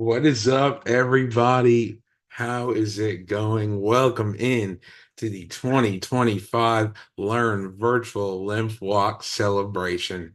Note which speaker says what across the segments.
Speaker 1: What is up, everybody? How is it going? Welcome in to the 2025 Learn Virtual LymphWalk celebration.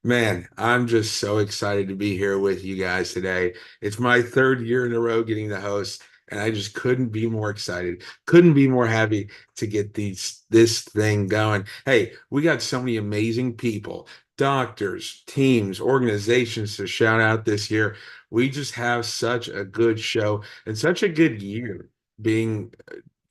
Speaker 1: Man, I'm just so excited to be here with you guys today. It's my third year in a row getting the host, and I just couldn't be more excited, couldn't be more happy to get this thing going. Hey, we got so many amazing people, doctors, teams, organizations to shout out this year. We just have such a good show and such a good year being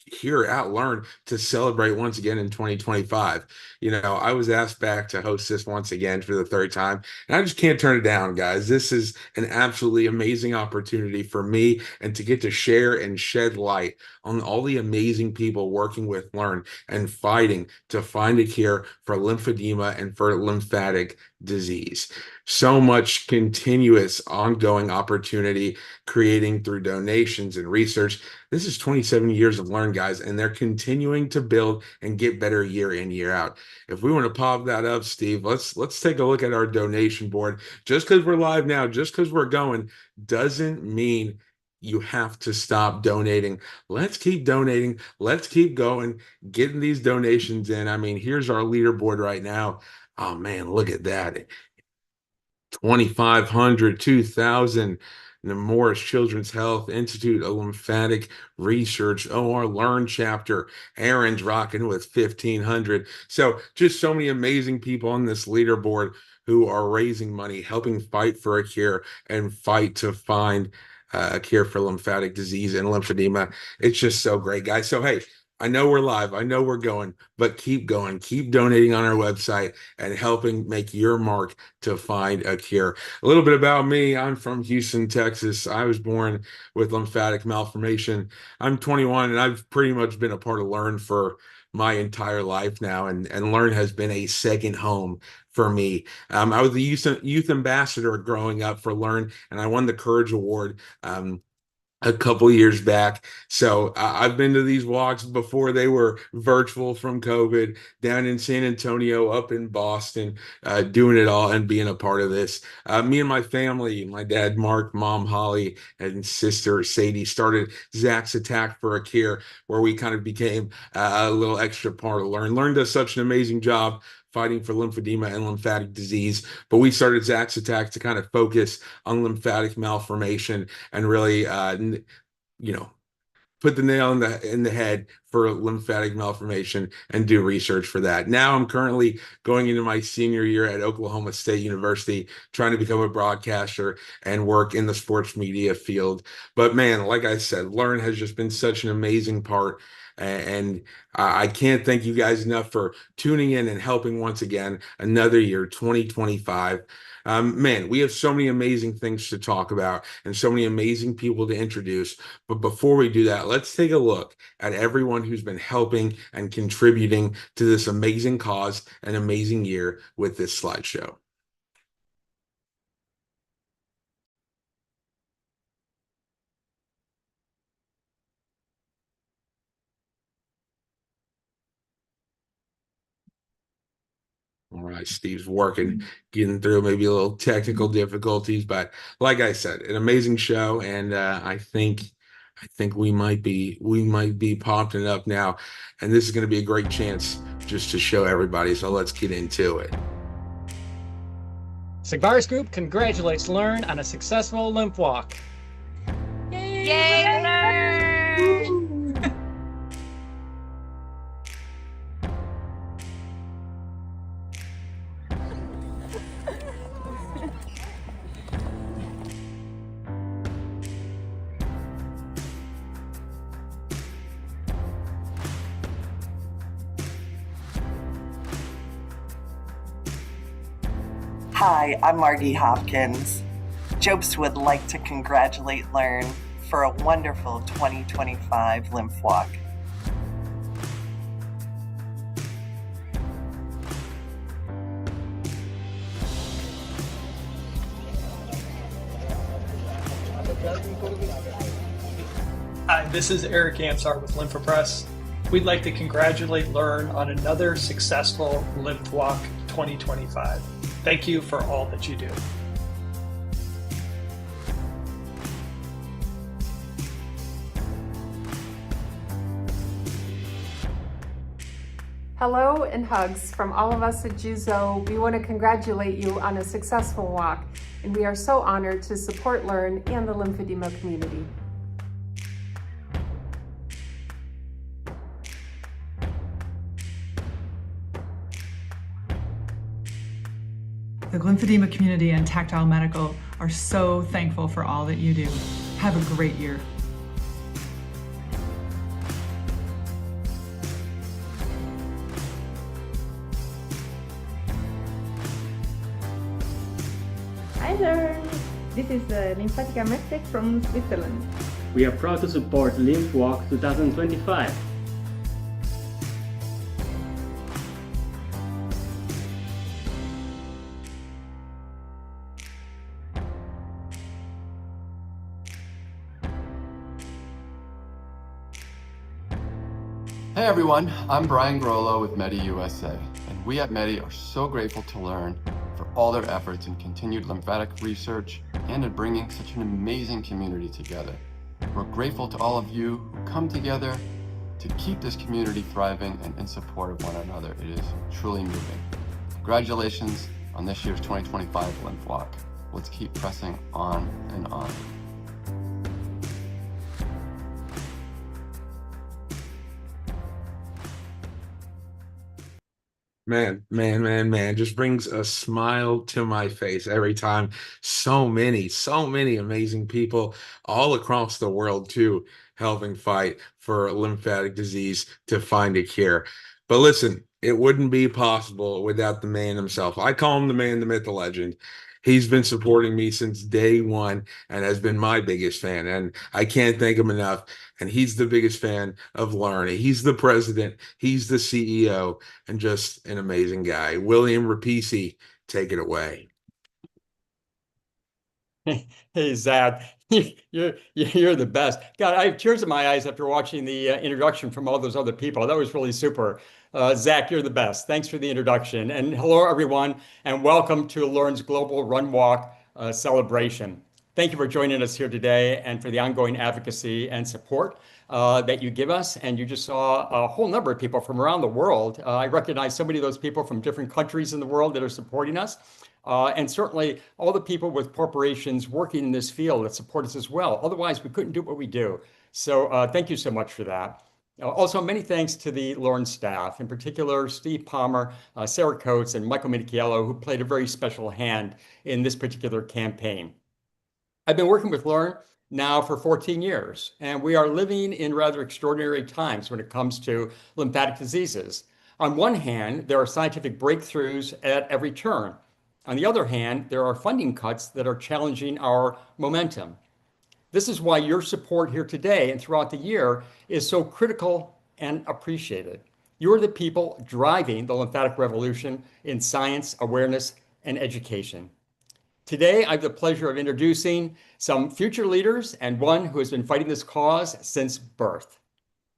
Speaker 1: here at Learn to celebrate once again in 2025. I was asked back to host this once again for the third time, and I just can't turn it down, guys. This is an absolutely amazing opportunity for me and to get to share and shed light on all the amazing people working with Learn and fighting to find a cure for lymphedema and for lymphatic disease. So much continuous ongoing opportunity creating through donations and research. This is 27 years of Learn, guys, and they're continuing to build and get better year in, year out. If we want to pop that up, Steve, let's take a look at our donation board. Just because we're live now, just because we're going, doesn't mean you have to stop donating. Let's keep donating. Let's keep going, getting these donations in. I mean, here's our leaderboard right now. Oh man, look at that. 2,500, 2,000. The Morris Children's Health Institute of Lymphatic Research, our LE&RN chapter. Aaron's rocking with 1,500. So just so many amazing people on this leaderboard who are raising money, helping fight for a cure and fight to find a cure for lymphatic disease and lymphedema. It's just so great, guys. So, hey, I know we're live. I know we're but keep going. Keep donating on our website and helping make your mark to find a cure. A little bit about me. I'm from Houston, Texas. I was born with lymphatic malformation. I'm 21, and I've pretty much been a part of LE&RN for my entire life now, and LE&RN has been a second home for me. I was the youth ambassador growing up for LE&RN, and I won the Courage Award a couple years back. So I've been to these walks before they were virtual from COVID, down in San Antonio, up in Boston, doing it all and being a part of this. Me and my family, my dad, Mark, mom, Holly, and sister, Sadie, started Zac's Attack for a Cure, where we kind of became a little extra part of LE&RN. LE&RN does such an amazing job fighting for lymphedema and lymphatic disease. But we started Zac's Attack to kind of focus on lymphatic malformation and really, put the nail in the head for lymphatic malformation and do research for that. Now I'm currently going into my senior year at Oklahoma State University, trying to become a broadcaster and work in the sports media field. But man, like I said, LE&RN has just been such an amazing part. And I can't thank you guys enough for tuning in and helping once again another year, 2025. Man, we have so many amazing things to talk about and so many amazing people to introduce. But before we do that, let's take a look at everyone who's been helping and contributing to this amazing cause and amazing year with this slideshow. All right, Steve's working, getting through maybe a little technical difficulties, but like I said, an amazing show, and I think we might be popping it up now, and this is going to be a great chance just to show everybody. So let's get into it.
Speaker 2: Sigvaris Group congratulates LE&RN on a successful LymphWalk.
Speaker 3: Yay, LE&RN!
Speaker 4: Hi, I'm Margie Hopkins. Jobst would like to congratulate LE&RN for a wonderful 2025 LymphWalk.
Speaker 5: Hi, this is Eric Ansar with LymphaPress. We'd like to congratulate LE&RN on another successful LymphWalk 2025. Thank you for all that you do.
Speaker 3: Hello and hugs from all of us at Juzo. We want to congratulate you on a successful walk, and we are so honored to support LE&RN and the lymphedema community.
Speaker 6: The lymphedema community and Tactile Medical are so thankful for all that you do. Have a great year.
Speaker 7: Hi LE&RN! This is Lymphatic medtech from Switzerland.
Speaker 8: We are proud to support LymphWalk 2025.
Speaker 9: Hey everyone, I'm Brian Grollo with Medi USA, and we at Medi are so grateful to LE&RN for all their efforts in continued lymphatic research and in bringing such an amazing community together. We're grateful to all of you who come together to keep this community thriving and in support of one another. It is truly moving. Congratulations on this year's 2025 LymphWalk. Let's keep pressing on and on.
Speaker 1: Man, just brings a smile to my face every time. So many amazing people all across the world too, helping fight for lymphatic disease to find a cure. But listen, it wouldn't be possible without the man himself. I call him the man, the myth, the legend. He's been supporting me since day one and has been my biggest fan. And I can't thank him enough. And he's the biggest fan of LE&RN. He's the president. He's the CEO and just an amazing guy. William Repicci, take it away.
Speaker 10: Hey, Zac, you're the best. God, I have tears in my eyes after watching the introduction from all those other people. That was really super. Zac, you're the best. Thanks for the introduction. And hello, everyone, and welcome to LE&RN's Global Run Walk celebration. Thank you for joining us here today and for the ongoing advocacy and support that you give us. And you just saw a whole number of people from around the world. I recognize so many of those people from different countries in the world that are supporting us. And certainly all the people with corporations working in this field that support us as well. Otherwise, we couldn't do what we do. So thank you so much for that. Also, many thanks to the LE&RN staff, in particular, Steve Palmer, Sarah Coates, and Michael Minicchiello, who played a very special hand in this particular campaign. I've been working with LE&RN now for 14 years, and we are living in rather extraordinary times when it comes to lymphatic diseases. On one hand, there are scientific breakthroughs at every turn. On the other hand, there are funding cuts that are challenging our momentum. This is why your support here today and throughout the year is so critical and appreciated. You're the people driving the lymphatic revolution in science, awareness, and education. Today, I have the pleasure of introducing some future leaders and one who has been fighting this cause since birth.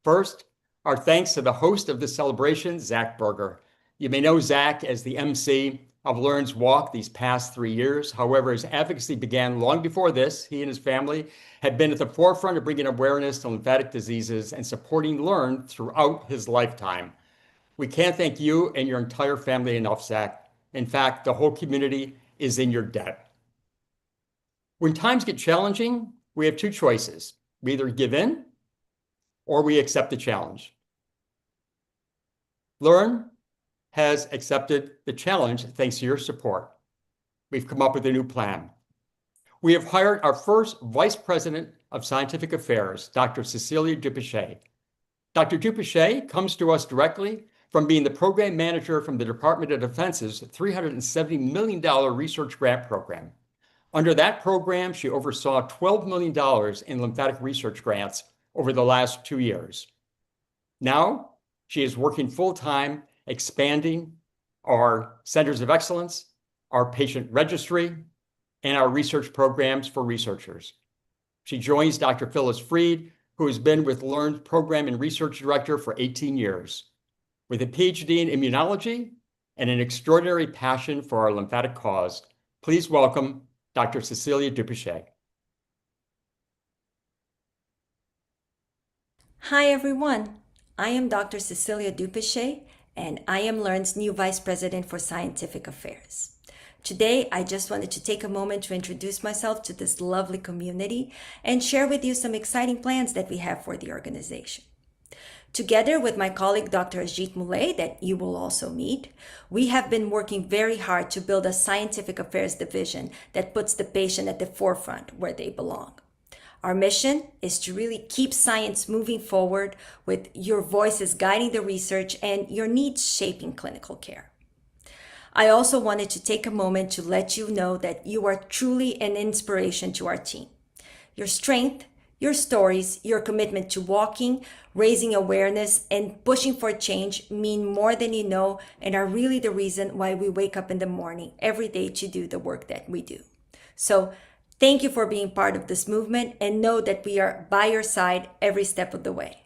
Speaker 10: First, our thanks to the host of this celebration, Zac Berger. You may know Zac as the Emcee of LE&RN's walk these past 3 years. However, his advocacy began long before this. He and his family had been at the forefront of bringing awareness to lymphatic diseases and supporting LE&RN throughout his lifetime. We can't thank you and your entire family enough, Zac. In fact, the whole community is in your debt. When times get challenging, we have two choices. We either give in or we accept the challenge. LE&RN has accepted the challenge thanks to your support. We've come up with a new plan. We have hired our first Vice President of Scientific Affairs, Dr. Cecilia Dupecher. Dr. Dupecher comes to us directly from being the program manager from the Department of Defense's $370 million research grant program. Under that program, she oversaw $12 million in lymphatic research grants over the last 2 years. Now, she is working full-time expanding our centers of excellence, our patient registry, and our research programs for researchers. She joins Dr. Phyllis Freed, who has been with LE&RN's Program and Research Director for 18 years. With a PhD in immunology and an extraordinary passion for our lymphatic cause, please welcome Dr. Cecilia Dupecher.
Speaker 11: Hi everyone, I am Dr. Cecilia Dupecher, and I am LE&RN's new Vice President for Scientific Affairs. Today, I just wanted to take a moment to introduce myself to this lovely community and share with you some exciting plans that we have for the organization. Together with my colleague, Dr. Ajit Muley, that you will also meet, we have been working very hard to build a scientific affairs division that puts the patient at the forefront where they belong. Our mission is to really keep science moving forward with your voices guiding the research and your needs shaping clinical care. I also wanted to take a moment to let you know that you are truly an inspiration to our team. Your strength, your stories, your commitment to walking, raising awareness, and pushing for change mean more than you know and are really the reason why we wake up in the morning every day to do the work that we do. So thank you for being part of this movement, and know that we are by your side every step of the way.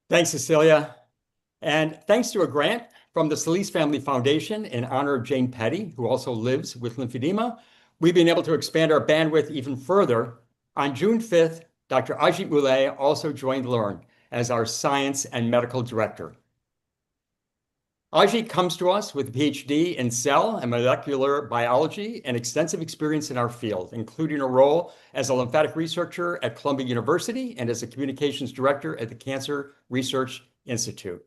Speaker 10: Thanks, Cecilia. And thanks to a grant from the Solis Family Foundation in honor of Jane Petty, who also lives with lymphedema, we've been able to expand our bandwidth even further. On June 5th, Dr. Ajit Muley also joined LE&RN as our Science and Medical Director. Ajit comes to us with a PhD in cell and molecular biology and extensive experience in our field, including a role as a lymphatic researcher at Columbia University and as a communications director at the Cancer Research Institute.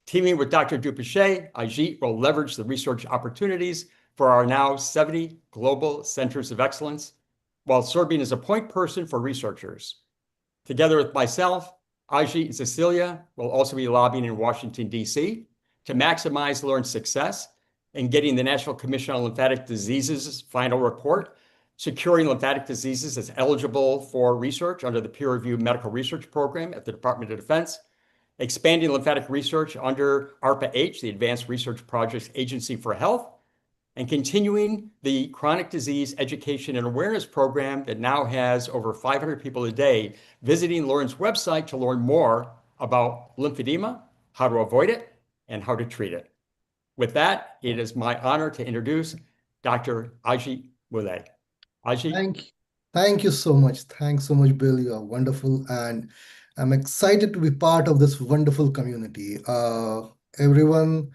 Speaker 10: Teaming with Dr. Dupecher, Ajit will leverage the research opportunities for our now 70 global centers of excellence while serving as a point person for researchers. Together with myself, Ajit and Cecilia will also be lobbying in Washington, D.C. to maximize LE&RN's success in getting the National Commission on Lymphatic Diseases' final report, securing lymphatic diseases as eligible for research under the peer-reviewed medical research program at the Department of Defense, expanding lymphatic research under ARPA-H, the Advanced Research Projects Agency for Health, and continuing the chronic disease education and awareness program that now has over 500 people a day visiting LE&RN's website to learn more about lymphedema, how to avoid it, and how to treat it. With that, it is my honor to introduce Dr. Ajit Muley. Ajit.
Speaker 12: Thank you so much. Thanks so much, Bill. You are wonderful, and I'm excited to be part of this wonderful community. Everyone,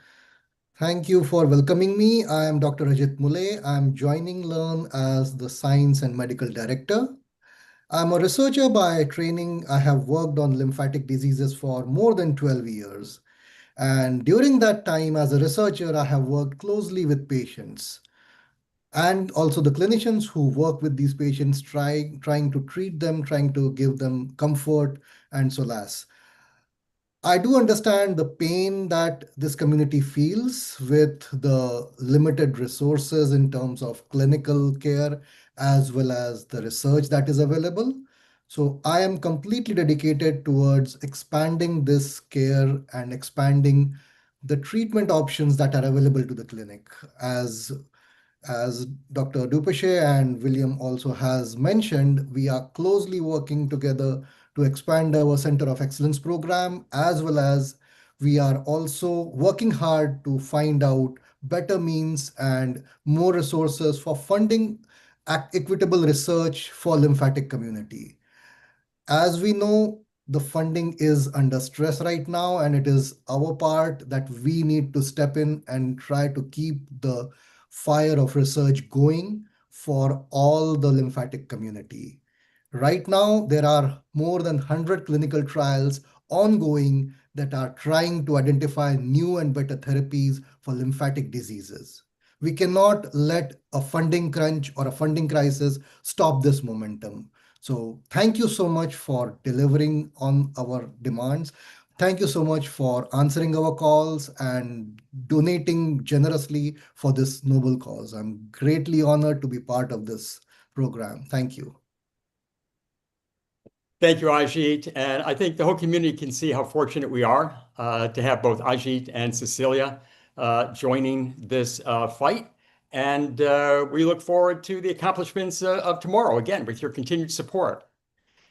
Speaker 12: thank you for welcoming me. I am Dr. Ajit Muley. I'm joining LE&RN as the Science and Medical Director. I'm a researcher by training. I have worked on lymphatic diseases for more than 12 years. And during that time, as a researcher, I have worked closely with patients and also the clinicians who work with these patients, trying to treat them, trying to give them comfort and solace. I do understand the pain that this community feels with the limited resources in terms of clinical care as well as the research that is available. So I am completely dedicated towards expanding this care and expanding the treatment options that are available to the clinic. As Dr. Dupecher and William also has mentioned, we are closely working together to expand our Center of Excellence program, as well as we are also working hard to find out better means and more resources for funding equitable research for lymphatic community. As we know, the funding is under stress right now, and it is our part that we need to step in and try to keep the fire of research going for all the lymphatic community. Right now, there are more than 100 clinical trials ongoing that are trying to identify new and better therapies for lymphatic diseases. We cannot let a funding crunch or a funding crisis stop this momentum. So thank you so much for delivering on our demands. Thank you so much for answering our calls and donating generously for this noble cause. I'm greatly honored to be part of this program. Thank you.
Speaker 10: Thank you, Ajit. And I think the whole community can see how fortunate we are to have both Ajit and Cecilia joining this fight. And we look forward to the accomplishments of tomorrow, again, with your continued support.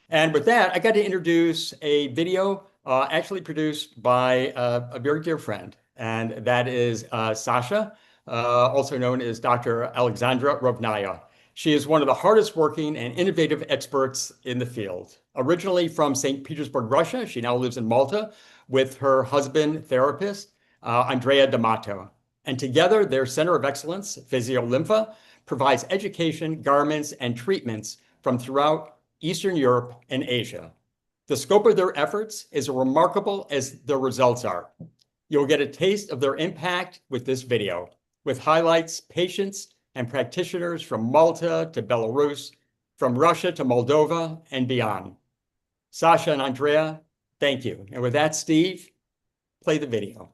Speaker 10: And with that, I got to introduce a video actually produced by a very dear friend, and that is Sasha, also known as Dr. Alexandra Rovnaya. She is one of the hardest working and innovative experts in the field. Originally from St. Petersburg, Russia, she now lives in Malta with her husband, therapist, Andrea D'Amato. And together, their Center of Excellence, Physio-Lympha, provides education, garments, and treatments from throughout Eastern Europe and Asia. The scope of their efforts is as remarkable as their results are. You'll get a taste of their impact with this video, with highlights, patients, and practitioners from Malta to Belarus, from Russia to Moldova, and beyond. Sasha and Andrea, thank you. And with that, Steve, play the video.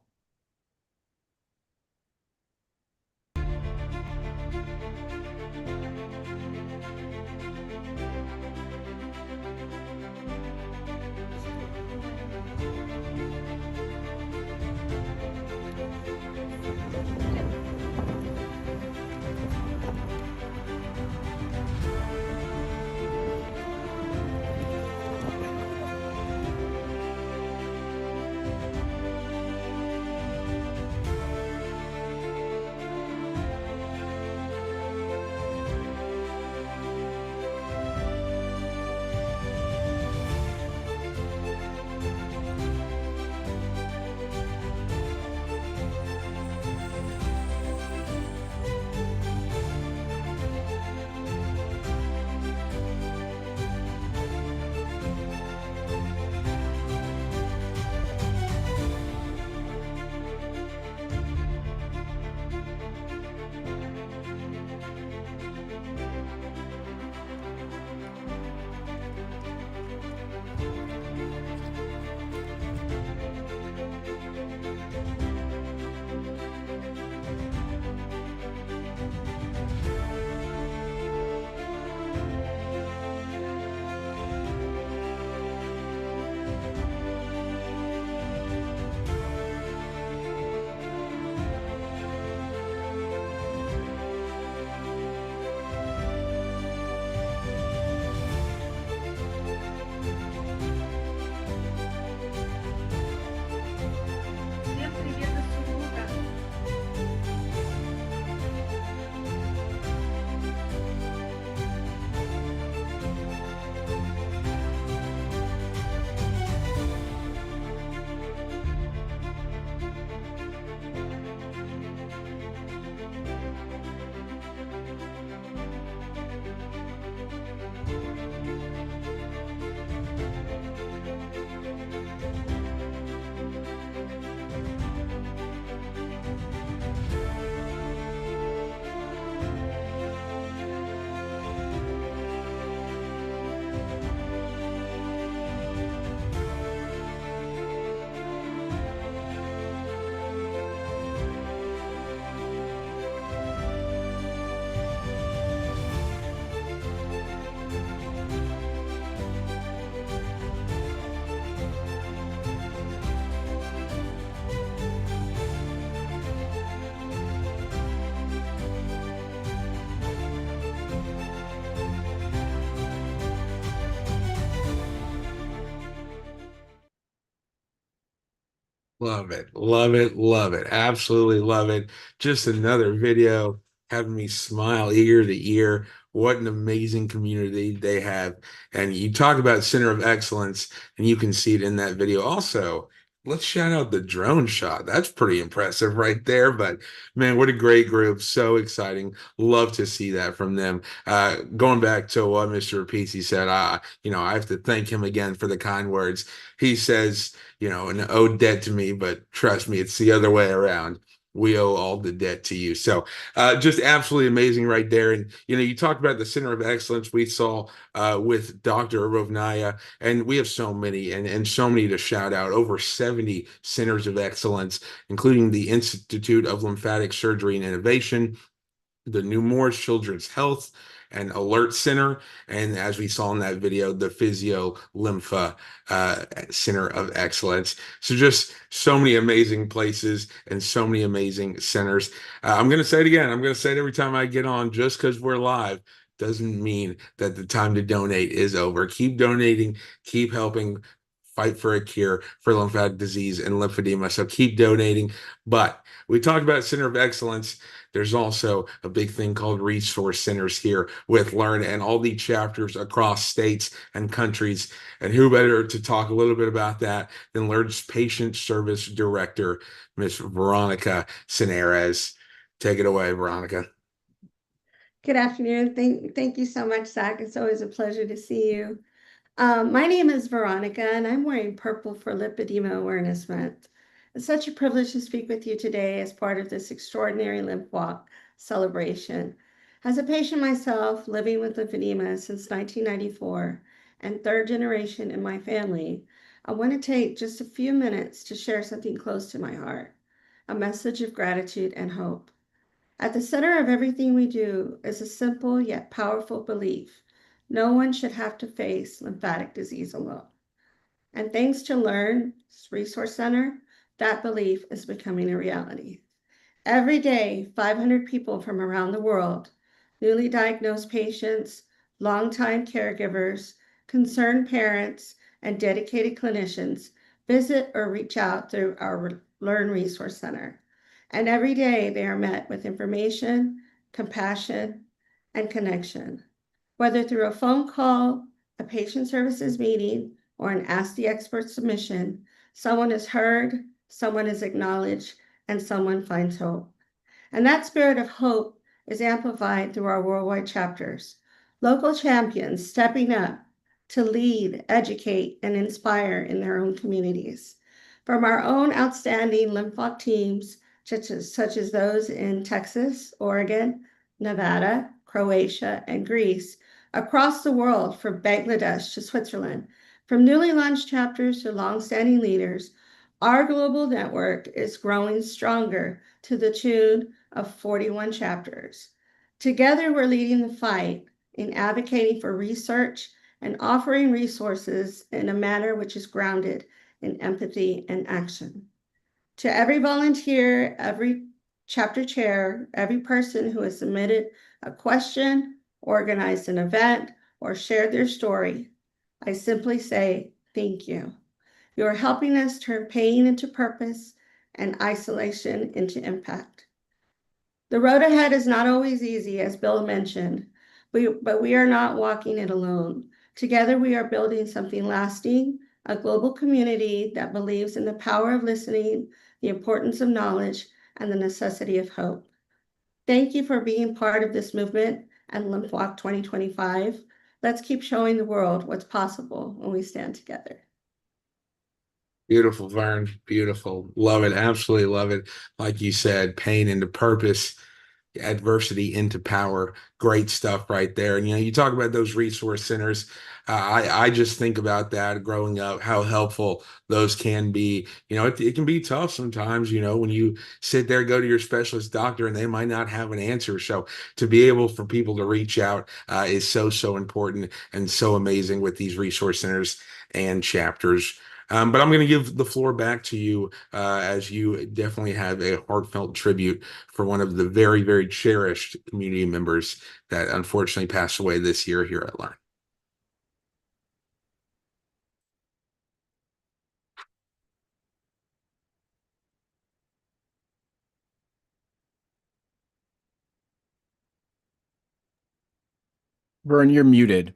Speaker 1: Love it, love it, love it. Absolutely love it. Just another video having me smile ear to ear. What an amazing community they have. And you talk about Center of Excellence, and you can see it in that video. Also, let's shout out the drone shot. That's pretty impressive right there. But man, what a great group. So exciting. Love to see that from them. Going back to what Mr. Repicci said, I have to thank him again for the kind words. He says, an owed debt to me, but trust me, it's the other way around. We owe all the debt to you. So just absolutely amazing right there. And, you talked about the Center of Excellence we saw with Dr. Rovnaya, and we have so many and so many to shout out. Over 70 centers of excellence, including the Institute of Lymphatic Surgery and Innovation, the New Moores Children's Health and Alert Center, and as we saw in that video, the Physio-Lympha Center of Excellence. So just so many amazing places and so many amazing centers. I'm going to say it again. I'm going to say it every time I get on. Just because we're live doesn't mean that the time to donate is over. Keep donating, keep helping fight for a cure for lymphatic disease and lymphedema. So keep donating. But we talked about Center of Excellence. there's also a big thing called resource centers here with LE&RN and all the chapters across states and countries. And who better to talk a little bit about that than LE&RN's Patient Service Director, Miss Veronica Seneriz. Take it away, Veronica.
Speaker 13: Good afternoon. Thank you so much, Zac. It's always a pleasure to see you. My name is Veronica, and I'm wearing purple for Lipedema Awareness Month. It's such a privilege to speak with you today as part of this extraordinary LymphWalk celebration. As a patient myself, living with lymphedema since 1994, and third generation in my family, I want to take just a few minutes to share something close to my heart, a message of gratitude and hope. At the center of everything we do is a simple yet powerful belief: no one should have to face lymphatic disease alone. And thanks to LE&RN Resource Center, that belief is becoming a reality. Every day, 500 people from around the world, newly diagnosed patients, longtime caregivers, concerned parents, and dedicated clinicians visit or reach out through our LE&RN Resource Center. And every day they are met with information, compassion, and connection. Whether through a phone call, a patient services meeting, or an Ask the Expert submission, someone is heard, someone is acknowledged, and someone finds hope. And that spirit of hope is amplified through our worldwide chapters. Local champions stepping up to lead, educate, and inspire in their own communities. From our own outstanding LymphWalk teams, such as those in Texas, Oregon, Nevada, Croatia, and Greece, across the world from Bangladesh to Switzerland, from newly launched chapters to longstanding leaders, our global network is growing stronger to the tune of 41 chapters. Together, we're leading the fight in advocating for research and offering resources in a manner which is grounded in empathy and action. To every volunteer, every chapter chair, every person who has submitted a question, organized an event, or shared their story, I simply say thank you. You are helping us turn pain into purpose and isolation into impact. The road ahead is not always easy, as Bill mentioned, but we are not walking it alone. Together, we are building something lasting, a global community that believes in the power of listening, the importance of knowledge, and the necessity of hope. Thank you for being part of this movement and LymphWalk 2025. Let's keep showing the world what's possible when we stand together.
Speaker 1: Beautiful, Vern. Beautiful. Love it. Absolutely love it. Like you said, pain into purpose, adversity into power. Great stuff right there. And you talk about those resource centers. I just think about that growing up, how helpful those can be. It can be tough sometimes, when you sit there, go to your specialist doctor, and they might not have an answer. So to be able for people to reach out is so important and so amazing with these resource centers and chapters. But I'm going to give the floor back to you as you definitely have a heartfelt tribute for one of the very, very cherished community members that unfortunately passed away this year here at LE&RN.
Speaker 14: Vern, you're muted.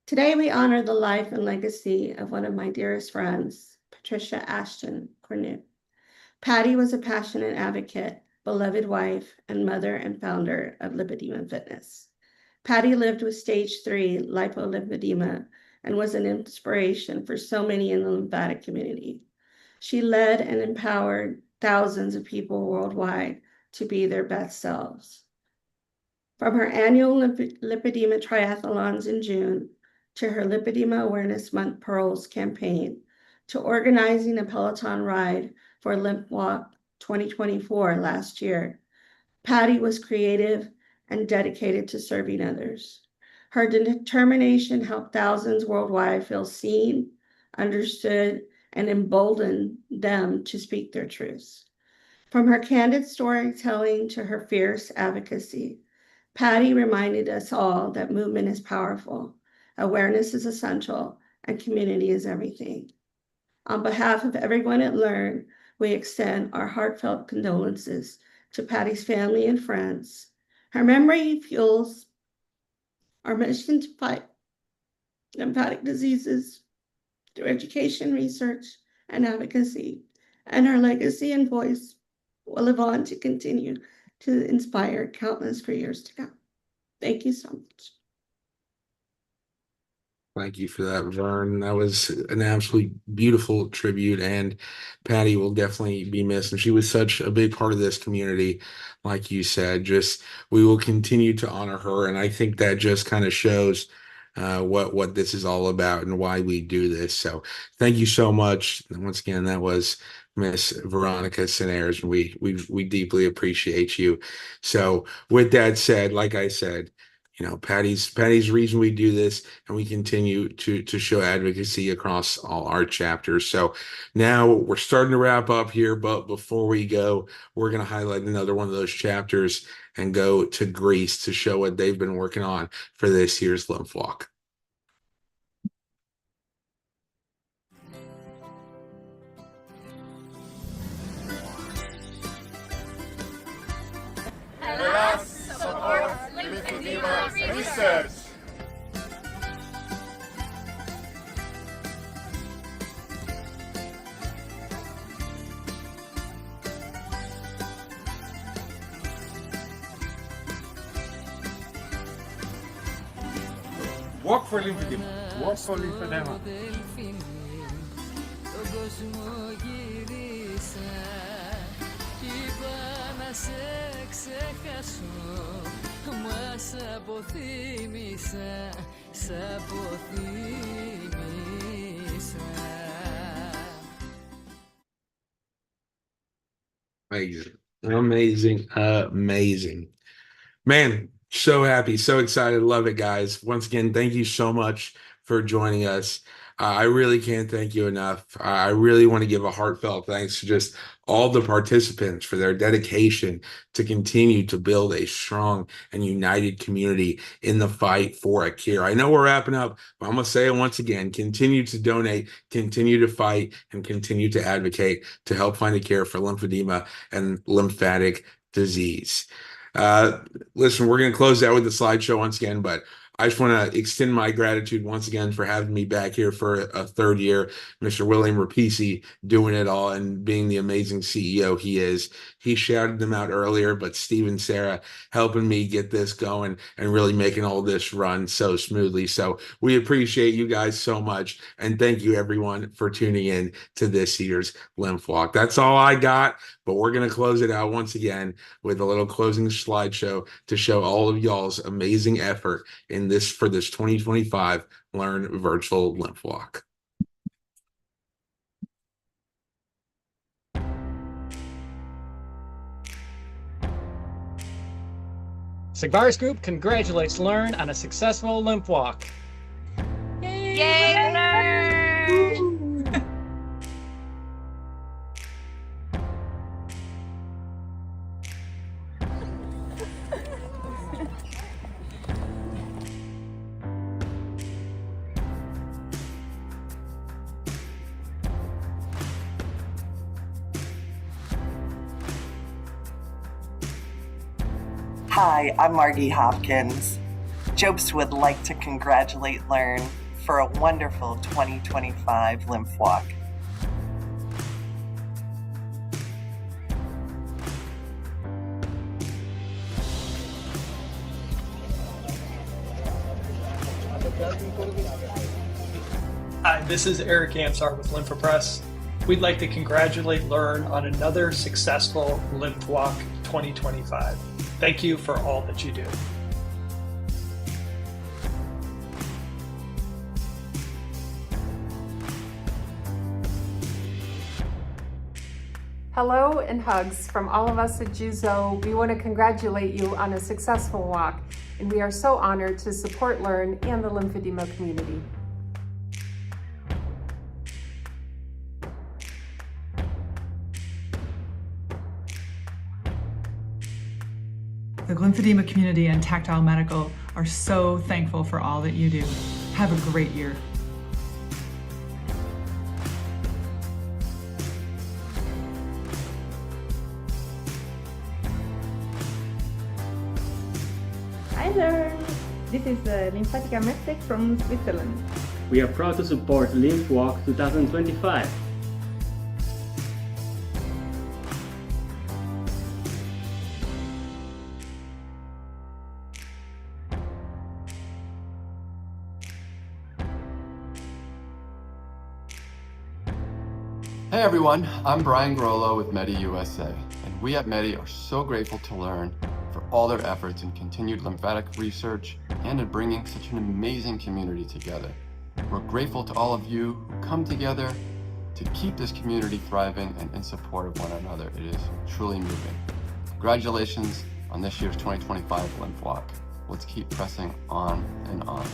Speaker 13: Today, we honor the life and legacy of one of my dearest friends, Patricia Ashton Cornut. Patty was a passionate advocate, beloved wife, and mother and founder of Lipedema Fitness. Patty lived with stage 3 lipolymphedema and was an inspiration for so many in the lymphatic community. She led and empowered thousands of people worldwide to be their best selves. From her annual lipedema triathlons in June, to her Lipedema Awareness Month Pearls campaign, to organizing a Peloton ride for LymphWalk 2024 last year, Patty was creative and dedicated to serving others. Her determination helped thousands worldwide feel seen, understood, and emboldened them to speak their truths. From her candid storytelling to her fierce advocacy, Patty reminded us all that movement is powerful, awareness is essential, and community is everything. On behalf of everyone at LE&RN, we extend our heartfelt condolences to Patty's family and friends. Her memory fuels our mission to fight lymphatic diseases through education, research, and advocacy, and her legacy and voice will live on to continue to inspire countless for years to come. Thank you so much.
Speaker 1: Thank you for that, Vern. That was an absolutely beautiful tribute, and Patty will definitely be missed. And she was such a big part of this community, like you said. Just we will continue to honor her, and I think that just kind of shows what this is all about and why we do this. So thank you so much. And once again, that was Miss Veronica Seneriz, and we deeply appreciate you. So with that said, like I said, you know, Patty's reason we do this, and we continue to show advocacy across all our chapters. So now we're starting to wrap up here, but before we go, we're going to highlight another one of those chapters and go to Greece to show what they've been working on for this year's LymphWalk.
Speaker 14: Hellas supports lymphedema research.
Speaker 15: Walk for lymphedema. Walk for lymphedema.
Speaker 1: Amazing, amazing, amazing. Man, so happy, so excited. Love it, guys. Once again, thank you so much for joining us. I really can't thank you enough. I really want to give a heartfelt thanks to just all the participants for their dedication to continue to build a strong and united community in the fight for a cure. I know we're wrapping up, but I'm going to say it once again. Continue to donate, continue to fight, and continue to advocate to help find a cure for lymphedema and lymphatic disease. Listen, we're going to close out with the slideshow once again, but I just want to extend my gratitude once again for having me back here for a third year. Mr. William Repicci doing it all and being the amazing CEO he is. He shouted them out earlier, but Steve and Sarah helping me get this going and really making all this run so smoothly. So we appreciate you guys so much. And thank you everyone for tuning in to this year's LymphWalk. That's all I got, but we're going to close it out once again with a little closing slideshow to show all of y'all's amazing effort in this 2025 LE&RN Virtual LymphWalk.
Speaker 2: Sigvaris Group congratulates LE&RN on a successful LymphWalk.
Speaker 16: Yay, LE&RN!
Speaker 4: Hi, I'm Margie Hopkins. Jobs would like to congratulate LE&RN for a wonderful 2025 LymphWalk.
Speaker 5: Hi, this is Emcee with LymphaPress. We'd like to congratulate LE&RN on another successful LymphWalk 2025. Thank you for all that you do.
Speaker 3: Hello and hugs from all of us at Juzo. We want to congratulate you on a successful walk, and we are so honored to support LE&RN and the lymphedema community.
Speaker 6: The lymphedema community and Tactile Medical are so thankful for all that you do. Have a great year.
Speaker 7: This is Lymphatic Emcee from Switzerland.
Speaker 8: We are proud to support LymphWalk 2025.
Speaker 9: Hey everyone, I'm Brian Grollo with Medi USA, and we at Medi are so grateful to LE&RN for all their efforts in continued lymphatic research and in bringing such an amazing community together. We're grateful to all of you who come together to keep this community thriving and in support of one another. It is truly moving. Congratulations on this year's 2025 LymphWalk. Let's keep pressing on and on.